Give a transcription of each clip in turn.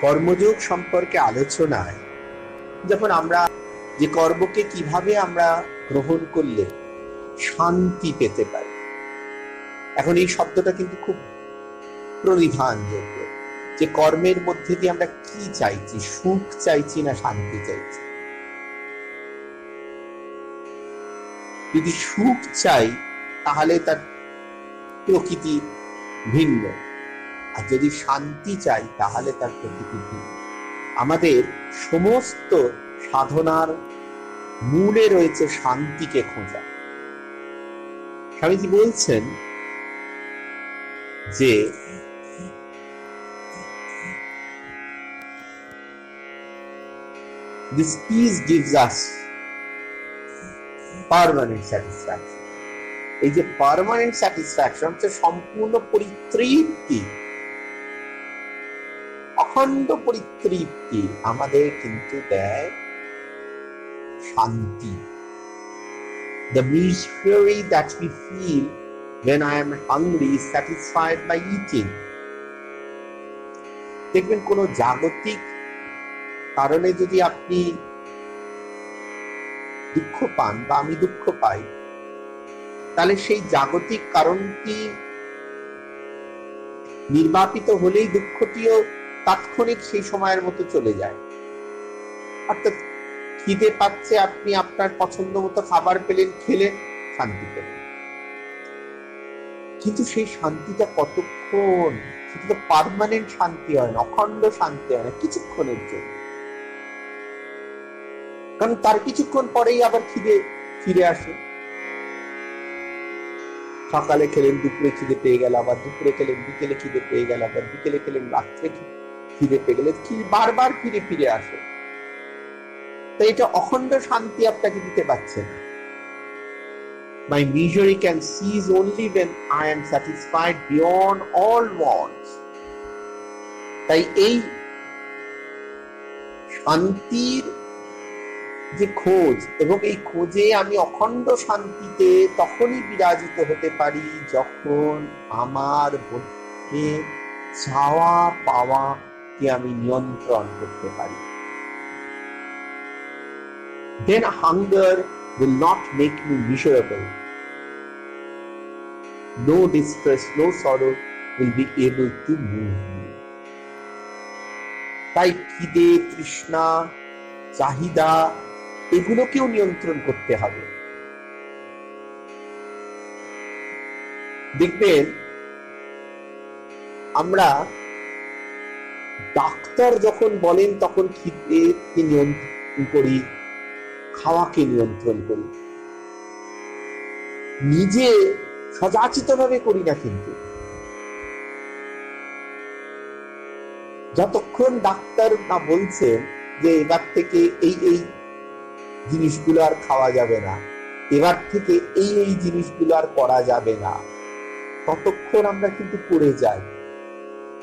কর্মযোগ সম্পর্কে আলোচনায় যখন আমরা যে কর্মকে কিভাবে আমরা গ্রহণ করলে শান্তি পেতে পারি, এখন এই শব্দটা কিন্তু খুব প্রণিধানযোগ্য, যে কর্মের মধ্যে দিয়ে আমরা কি চাইছি, সুখ চাইছি না শান্তি চাইছি। যদি সুখ চাই তাহলে তার প্রকৃতি ভিন্ন, আর যদি শান্তি চাই তাহলে তার প্রকৃতি ভিন্ন। আমাদের সমস্ত সাধনার মূলে রয়েছে শান্তিকে খোঁজা। স্বামীজি বলছেন যে this peace gives us permanent satisfaction. এই যে পার্মানেন্ট স্যাটিসফ্যাকশন, সম্পূর্ণ পরিতৃপ্তি, অখণ্ড পরিতৃপ্তি আমাদের কিন্তু দেয় শান্তি। The misery that we feel when I am hungry is satisfied by eating. দেখবেন কোন জাগতিক কারণে যদি আপনি দুঃখ পান বা আমি দুঃখ পাই, তাহলে সেই জাগতিক কারণটি নির্বাপিত হলেই দুঃখটিও তাৎক্ষণিক সেই সময়ের মতো চলে যায়। অর্থাৎ খিদে পাচ্ছে, আপনি আপনার পছন্দ মতো খাবার পেলেন, খেলেন, শান্তি পেলেন। কিন্তু সেই শান্তিটা কতক্ষণ? সেটা তো পার্মানেন্ট শান্তি হয় না, অখণ্ড শান্তি হয় না, কিছুক্ষণের জন্য। কারণ তার কিছুক্ষণ পরেই আবার খিদে ফিরে আসে। সকালে খেলেন, দুপুরে খিদে পেয়ে গেল, আবার দুপুরে খেলেন, বিকেলে খিদে পেয়ে গেল, আবার বিকেলে খেলেন, রাত্রে খিদে পেয়ে গেলে বারবার ফিরে ফিরে আসে। তো এটা অখণ্ড শান্তি আপনাকে দিতে পারছে না। My misery can cease only when I am satisfied beyond all wants. তাই এই শান্তির যে খোঁজ, এবং এই খোঁজে আমি অখণ্ড শান্তিতে তখনই বিরাজিত হতে পারি যখন আমার মধ্যে চাওয়া পাওয়াকে আমি নিয়ন্ত্রণ করতে পারি। Then hunger will not make me miserable. No distress, no sorrow will be able to move me. তাই খিদে, তৃষ্ণা, চাহিদা এগুলোকেও নিয়ন্ত্রণ করতে হবে। দেখবেন আমরা ডাক্তার যখন বলেন তখন খিদেকে নিয়ন্ত্রণ করি, খাওয়াকে নিয়ন্ত্রণ করি, নিজে সজাচিত ভাবে করি না। কিন্তু যতক্ষণ ডাক্তার না বলছেন যে এবার থেকে এই এই জিনিসগুলো আর খাওয়া যাবে না, এবার থেকে এই এই জিনিসগুলো আর করা যাবে না, ততক্ষণ আমরা কিন্তু করে যাই,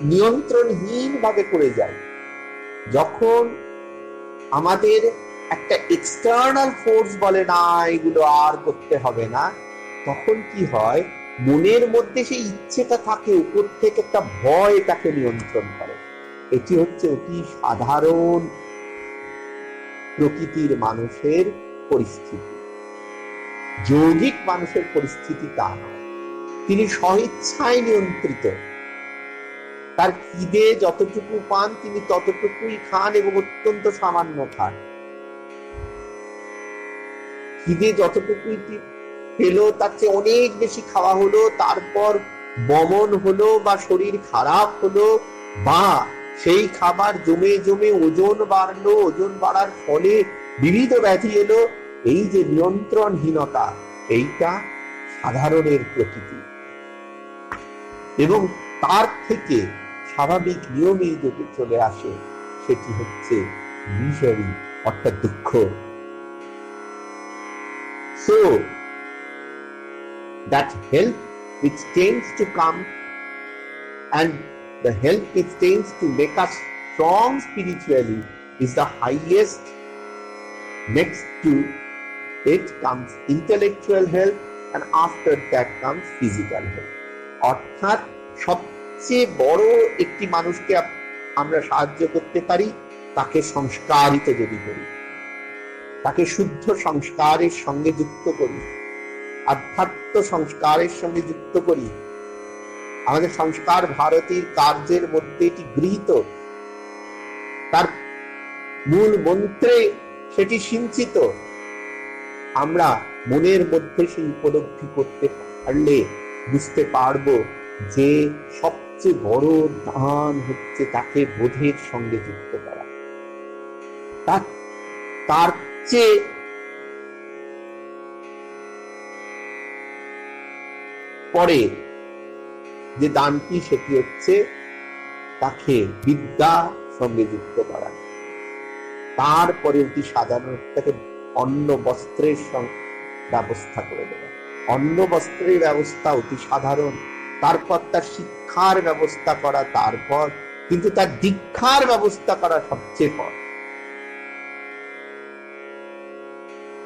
নিয়ন্ত্রণহীন ভাবে করে যাই। যখন আমাদের একটা এক্সটার্নাল ফোর্স বলে না এগুলো আর করতে হবে না, তখন কি হয়, মনের মধ্যে সেই ইচ্ছেটা থাকে, উপর থেকে একটা ভয় তাকে নিয়ন্ত্রণ করে। এটি হচ্ছে অতি সাধারণ প্রকৃতির মানুষের পরিস্থিতি। যৌগিক মানুষের পরিস্থিতি তা নয়, তিনি স্বইচ্ছায় নিয়ন্ত্রিত। তার খিদে যতটুকু পান তিনি ততটুকুই খান এবং অত্যন্ত সামান্য খান। খিদে যতটুকুই পেলো তার চেয়ে অনেক বেশি খাওয়া হলো, তারপর বমন হলো বা শরীর খারাপ হলো, বা সেই খাবার জমে জমে ওজন বাড়লো, ওজন বাড়ার ফলে বিবিধ ব্যাধি এলো। এই যে নিয়ন্ত্রণহীনতা, এইটা সাধারণের প্রকৃতি, এবং তার থেকে স্বাভাবিক নিয়মে যদি চলে আসে সেটি হচ্ছে মিজারি, অর্থাৎ দুঃখ। So that help which tends to come, and the help which tends to make us strong spiritually, is the highest. Next to it comes intellectual health, and after that comes physical health. অর্থাৎ সবচেয়ে বড় একটি মানুষকে আমরা সাহায্য করতে পারি তাকে সংস্কারিত যদি করি, তাকে শুদ্ধ সংস্কারের সঙ্গে যুক্ত করি, আধ্যাত্ম সংস্কারের সঙ্গে যুক্ত করি। আমাদের সংস্কার ভারতীর কার্যের মধ্যে এটি গৃহীত, তার মূল মন্ত্রে সেটি সিঞ্চিত। আমরা মনের মধ্যে সেই উপলব্ধি করতে পারলে বুঝতে পারবো যে সবচেয়ে বড় দান হচ্ছে তাকে বোধের সঙ্গে যুক্ত করা। তার চেয়ে পরে যে দানটি সেটি হচ্ছে তাকে বিদ্যা সঙ্গে যুক্ত করা। তারপরে অতি সাধারণ তাকে অন্ন বস্ত্রের ব্যবস্থা করে দেওয়া। অন্ন বস্ত্রের ব্যবস্থা অতি সাধারণ, তারপর তার শিক্ষার ব্যবস্থা করা, তারপর কিন্তু তার দীক্ষার ব্যবস্থা করা সবচেয়ে পর।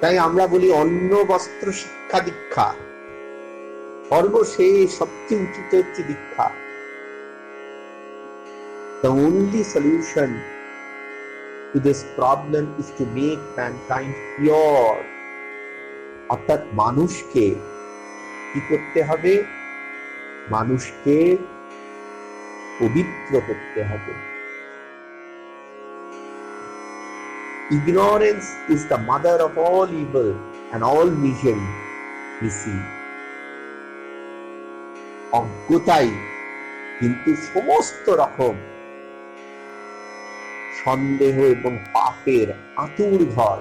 তাই আমরা বলি অন্ন বস্ত্র শিক্ষা দীক্ষা, সর্বশেষ সবচেয়ে উচিত হচ্ছে দীক্ষা। The only solution to this problem is to make mankind pure. অর্থাৎ মানুষকে কি করতে হবে? মানুষকে পবিত্র করতে হবে। Ignorance is the mother of all evil and all misery, we see. অজ্ঞতাই কিন্তু সমস্ত রকম সন্দেহ এবং পাপের আতুর ঘর।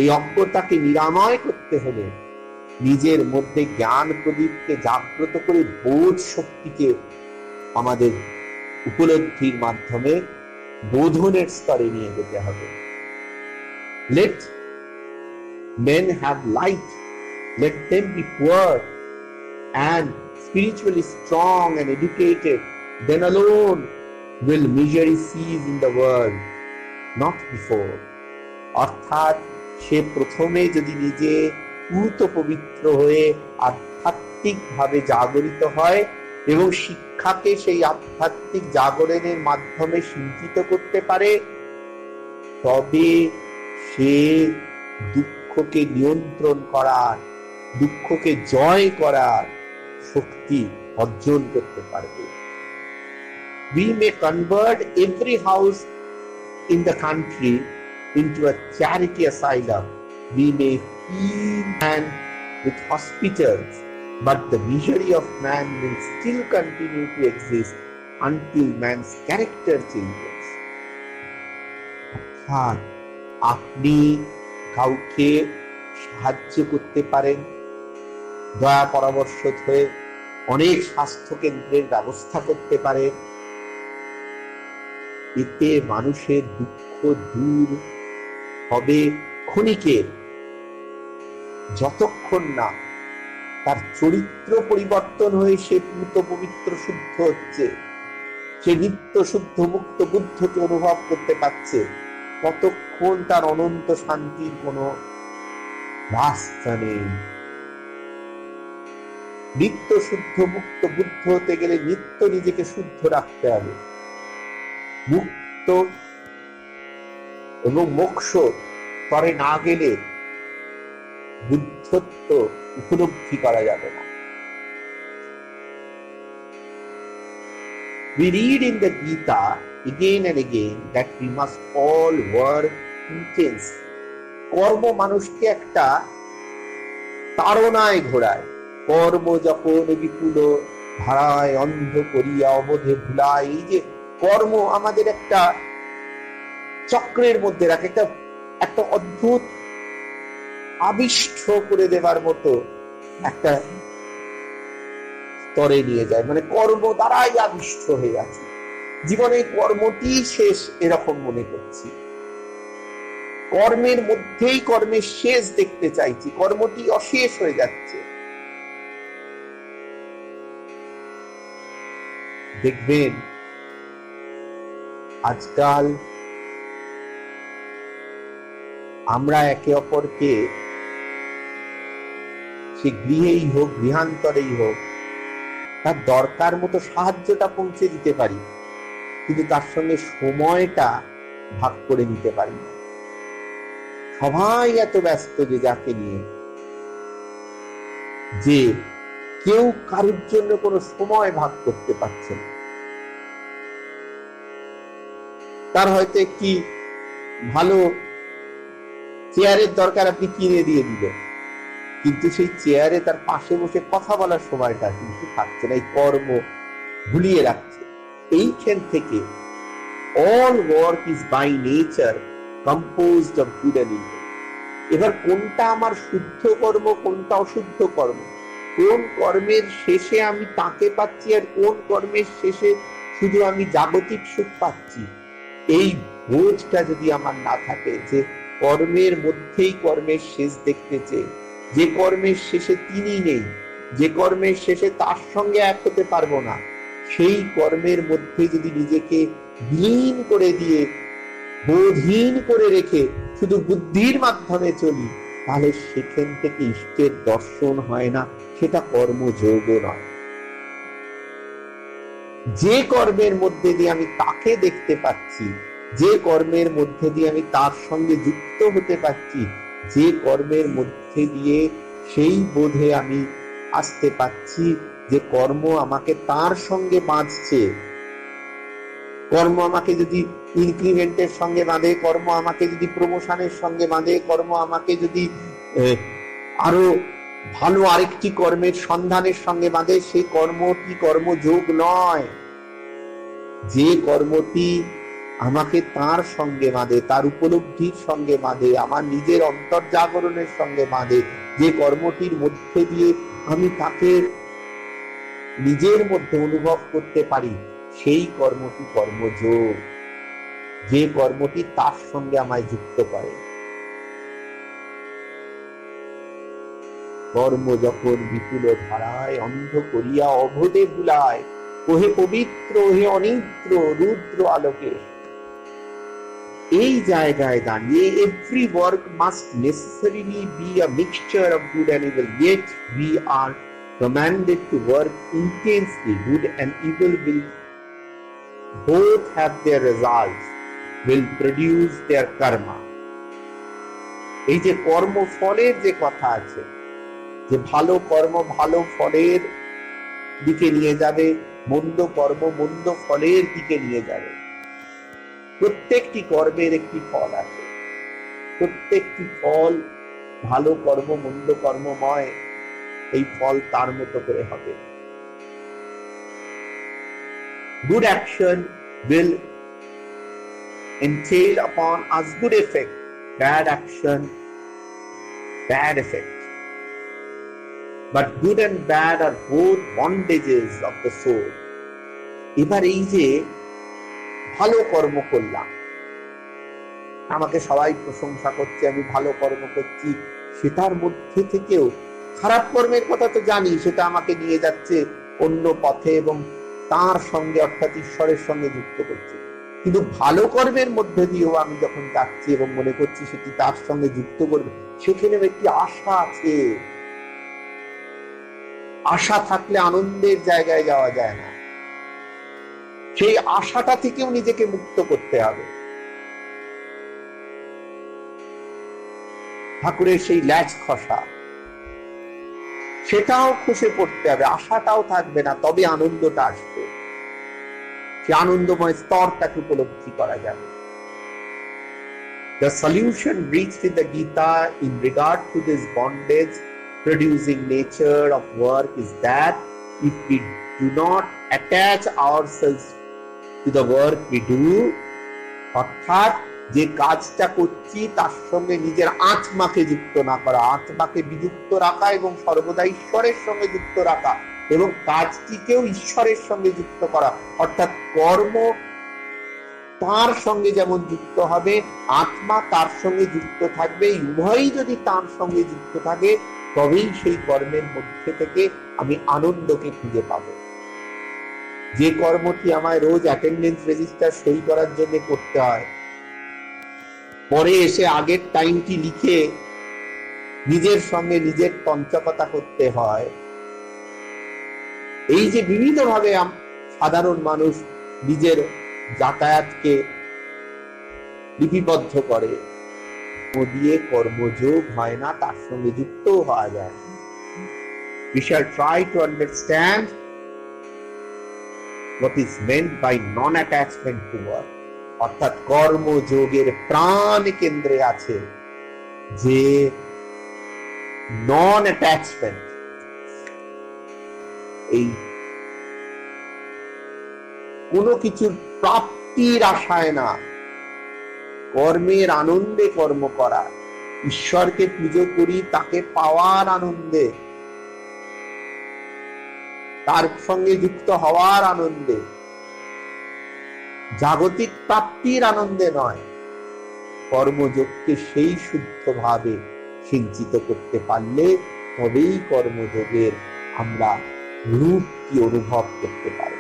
এই অজ্ঞতাকে নিরাময় করতে হলে নিজের মধ্যে জ্ঞান প্রদীপকে জাগ্রত করে বোধ শক্তিকে আমাদের উপলব্ধির মাধ্যমে বোধনের স্তরে নিয়ে যেতে হবে। Let men have light, let them be poor and spiritually strong and educated, then alone will misery cease in the world, not before. অর্থাৎ সে প্রথমে যদি নিজে পূত পবিত্র হয়ে আধ্যাত্মিক ভাবে জাগরিত হয় এবং শিক্ষাকে সেই আধ্যাত্মিক জাগরণের মাধ্যমে সিঞ্চিত করতে পারে, তবে সে দুঃখকে নিয়ন্ত্রণ করার, দুঃখকে জয় করার শক্তি অর্জন করতে পারবে। We may convert every house in the country into a charity asylum. We may feed man with hospitals, but the misery of man will still continue to exist until man's character changes. আপনি কাউকে সাহায্য করতে পারেন, দয়া পরামর্শ হয়ে অনেক স্বাস্থ্য কেন্দ্রের ব্যবস্থা করতে পারেন। এতে মানুষের দুঃখ দূর হবে ক্ষণিকের, যতক্ষণ না তার চরিত্র পরিবর্তন হয়ে সে পূত পবিত্র শুদ্ধ হচ্ছে, সে নিত্য শুদ্ধ মুক্ত বুদ্ধকে অনুভব করতে পারছে, ততক্ষণ তার অনন্ত শান্তির কোনো রাস্তা নেই। নিত্য শুদ্ধ মুক্ত বুদ্ধ হতে গেলে নিত্য নিজেকে শুদ্ধ রাখতে হবে। মুক্ত এবং মোক্ষ স্তরে না গেলে বুদ্ধত্ব উপলব্ধি করা যাবে না। We read in the Gita again and again that we must all work intensely. কর্ম মানুষকে একটা তাড়নায় ঘোরায়। কর্ম যখন বিপুল ধারায় অন্ধ করিয়া অবধে ভুলায়, এই যে কর্ম আমাদের একটা চক্রের মধ্যে রাখে, একটা অদ্ভুত আবিষ্ট করে দেবার মতো একটা স্তরে নিয়ে যায়। মানে কর্ম দ্বারাই আবিষ্ট হয়ে আছে, জীবনে কর্মটি শেষ এরকম মনে করছি, কর্মের মধ্যেই কর্মের শেষ দেখতে চাইছি, কর্মটি অশেষ হয়ে যাচ্ছে। দেখবেন আজকাল আমরা একে অপরকে, সে গৃহেই হোক গৃহান্তরেই হোক, তার দরকার মতো সাহায্যটা পৌঁছে দিতে পারি, কিন্তু তার সঙ্গে সময়টা ভাগ করে নিতে পারি না। সবাই এত ব্যস্ত যে যাকে নিয়ে, যে কেউ কারোর জন্য কোনো সময় ভাগ করতে পারছে না। তার হয়তো একটি ভালো চেয়ারের দরকার, আপনি কিনে দিয়ে দিলেন, কিন্তু সেই চেয়ারে তার পাশে বসে কথা বলার সময়টা কিন্তু থাকছে না, এই কর্ম ভুলিয়ে রাখছে। এইখান থেকে all work is by nature composed of good and evil. এবার কোনটা আমার শুদ্ধ কর্ম, কোনটা অশুদ্ধ কর্ম, কোন কর্মের শেষে আমি তাকে পাচ্ছি আর কোন কর্মের শেষে শুধু আমি জাগতিক সুখ পাচ্ছি, এই বোঝটা যদি আমার না থাকে, যে কর্মের মধ্যেই কর্মের শেষ দেখতে চেয়ে, যে কর্মের শেষে তিনি নেই, যে কর্মের শেষে তার সঙ্গে এক হতে পারবো না, সেই কর্মের মধ্যে যদি নিজেকে বিলীন করে দিয়ে বোধহীন করে রেখে শুধু বুদ্ধির মাধ্যমে চলি, তাহলে সেখান থেকে ইষ্টের দর্শন হয় না, সেটা কর্মযোগ নয়। যে কর্মের মধ্যে দিয়ে আমি তাকে দেখতে পাচ্ছি, যে কর্মের মধ্যে দিয়ে আমি তার সঙ্গে যুক্ত হতে পারছি, যে কর্মের মধ্যে দিয়ে সেই বোধে আমি আসতে পাচ্ছি যে কর্ম আমাকে তার সঙ্গে বাঁধছে, কর্ম আমাকে যদি ইনক্রিমেন্টের সঙ্গে বাঁধে, কর্ম আমাকে যদি প্রমোশনের সঙ্গে বাঁধে, কর্ম আমাকে যদি আরো ভালো আরেকটি কর্মের সন্ধানের সঙ্গে বাঁধে, সেই কর্মটি কর্মযোগ নয়। যে কর্মটি আমাকে তার সঙ্গে বাঁধে, তার উপলব্ধির সঙ্গে বাঁধে, আমার নিজের অন্তর্জাগরণের সঙ্গে বাঁধে, যে কর্মটির মধ্যে দিয়ে আমি তাকে নিজের মধ্যে অনুভব করতে পারি, সেই কর্মটি কর্মযোগ। যে কর্মটি তার সঙ্গে আমায় যুক্ত করে। কর্ম যখন বিপুল ধারায় অন্ধ করিয়া অবধে ভুলায়, ওহে পবিত্র ওহে অনিদ্র রুদ্র আলোকে, এই জায়গায় দাঁড়িয়ে every work must necessarily be a mixture of good and evil, yet we are commanded to work intensely. Good and evil will both have their results, will produce their karma. এই যে কর্মফলের যে কথা আছে, যে ভালো কর্ম ভালো ফলের দিকে নিয়ে যাবে, মন্দ কর্ম মন্দ ফলের দিকে নিয়ে যাবে। প্রত্যেকটি কর্মের একটি ফল আছে, প্রত্যেকটি ফল ভালো কর্ম মন্দ কর্মময়, এই ফল তার মতো করে হবে। Good action will entail upon us good effect, bad action bad effect. But good and bad are both bondages of the soul. এবার এই যে ভালো কর্ম করলাম, আমাকে সবাই প্রশংসা করছে, আমি ভালো কর্ম করছি, সেটার মধ্যে থেকেও খারাপ কর্মের কথা তো জানি, সেটা আমাকে নিয়ে যাচ্ছে অন্য পথে এবং তার সঙ্গে অর্থাৎ ঈশ্বরের সঙ্গে যুক্ত করছে। কিন্তু ভালো কর্মের মধ্যে দিয়েও আমি যখন যাচ্ছি এবং মনে করছি সেটি তার সঙ্গে যুক্ত করবে, সেখানে একটি আশা আছে। আশা থাকলে আনন্দের জায়গায় যাওয়া যায় না, সেই আশাটা থেকেও নিজেকে মুক্ত করতে হবে। ঠাকুরের সেই ল্যাজ খসা, সেটাও খসে পড়তে হবে, আশাটাও থাকবে না, তবে আনন্দটা আসবে, সে আনন্দময় স্তরটাকে উপলব্ধি করা যাবে। The solution reached in the Gita in regard to this bondage producing nature of work is that if we do not attach ourselves to the work we do, অর্থাৎ যে কাজটা করছি তার সঙ্গে নিজের আত্মাকে যুক্ত না করা, আত্মাকে বিযুক্ত রাখা এবং সর্বদা ঈশ্বরের সঙ্গে যুক্ত রাখা এবং কাজটিকেও ঈশ্বরের সঙ্গে যুক্ত করা, অর্থাৎ কর্ম তার সঙ্গে যেমন যুক্ত হবে, আত্মা তার সঙ্গে যুক্ত থাকবে। উভয়ই যদি তার সঙ্গে যুক্ত থাকে, তবেই সেই কর্মের মধ্যে থেকে আমি আনন্দকে খুঁজে পাবো। যে কর্মটি আমায় রোজ অ্যাটেন্ডেন্স রেজিস্টার সই করার জন্য করতে হয়, পরে এসে আগের টাইমটি লিখে নিজের সঙ্গে নিজের তঞ্চকতা করতে হয়, এই যে বিবিধভাবে সাধারণ মানুষ নিজের যাতায়াতকে লিপিবদ্ধ করে, দিয়ে কর্মযোগ হয় না, তার সঙ্গে যুক্তও হওয়া যায়। We shall try to understand what is meant by non-attachment to work, অর্থাৎ কর্মযোগের প্রাণ কেন্দ্রে আছে যে নন অ্যাটাচমেন্ট। এই কোনো কিছুর প্রাপ্তির আশায় না, কর্মের আনন্দে কর্ম করা, ঈশ্বরকে পুজো করি তাকে পাওয়ার আনন্দে, তার সঙ্গে যুক্ত হওয়ার আনন্দে, জাগতিক প্রাপ্তির আনন্দে নয়। কর্মযোগকে সেই শুদ্ধভাবে সিঞ্চিত করতে পারলে তবেই কর্মযোগের আমরা রূপটি অনুভব করতে পারব।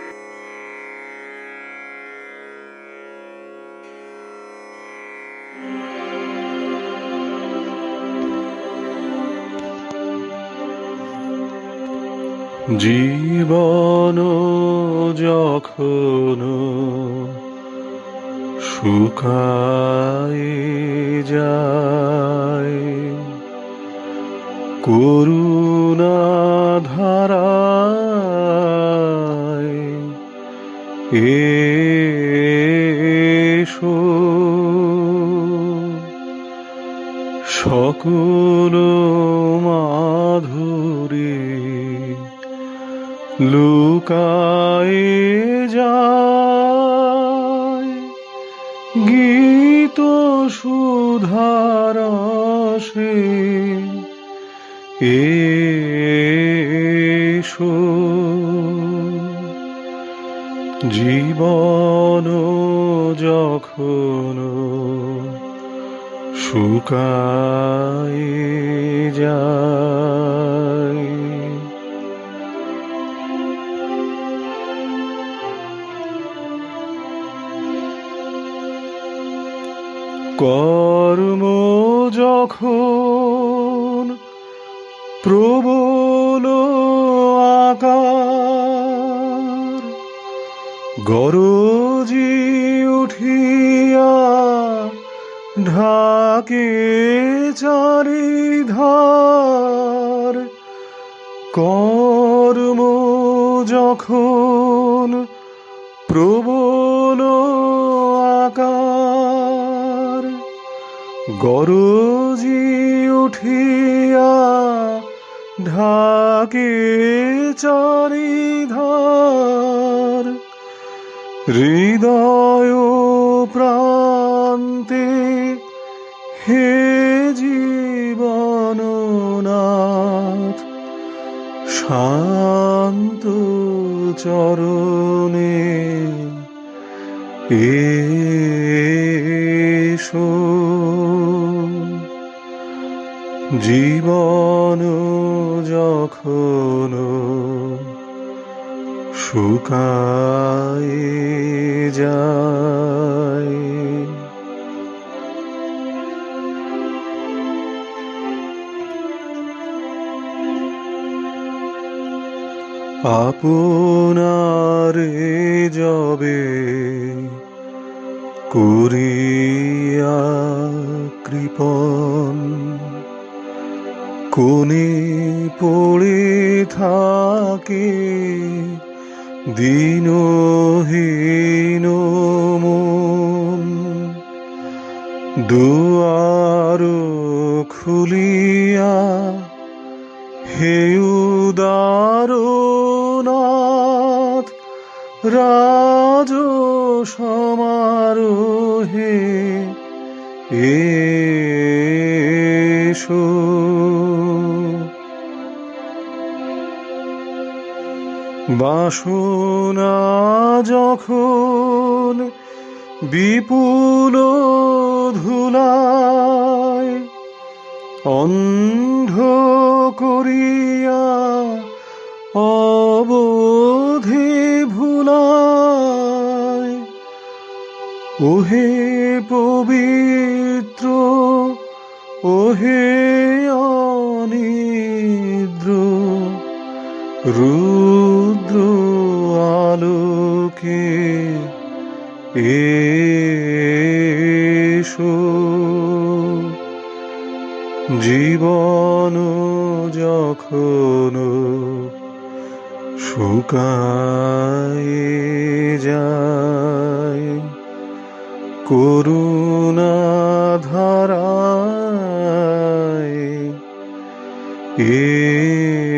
জীবন যখন শুকায় যায়, করুণা ধারায় এসো, সকল মাধুরী লুকায় যায়, গীত সুধারসে এসো। জীবন যখন শুকায় যায়, কর্ম যখন প্রবল আকার, গরজি উঠিয়া ঢাকে চারিধার, কর্ম যখন প্রবল আকার, গরজি উঠিয়া ঢাকে চারিধার, হৃদয় প্রান্তে হে জীবননাথ, শান্ত চরণে এসো। জীবন যখন শুকায় যায়, আপনারে যবে করিয়া কৃপণ, কোনে পড়ে থাকে দীনহীন মন, দুয়ার খুলিয়া হে উদারনাথ, রাজ সমারোহে এসো। বাসনা যখন বিপুল ধুলায়, অন্ধ করিয়া অবধি ভুলায়, ওহে পবিত্র ওহে অনিদ্র, রুদ্র আলোকে এসো জীবন যখন শুকায়ে যায় করুণা ধারায় এসো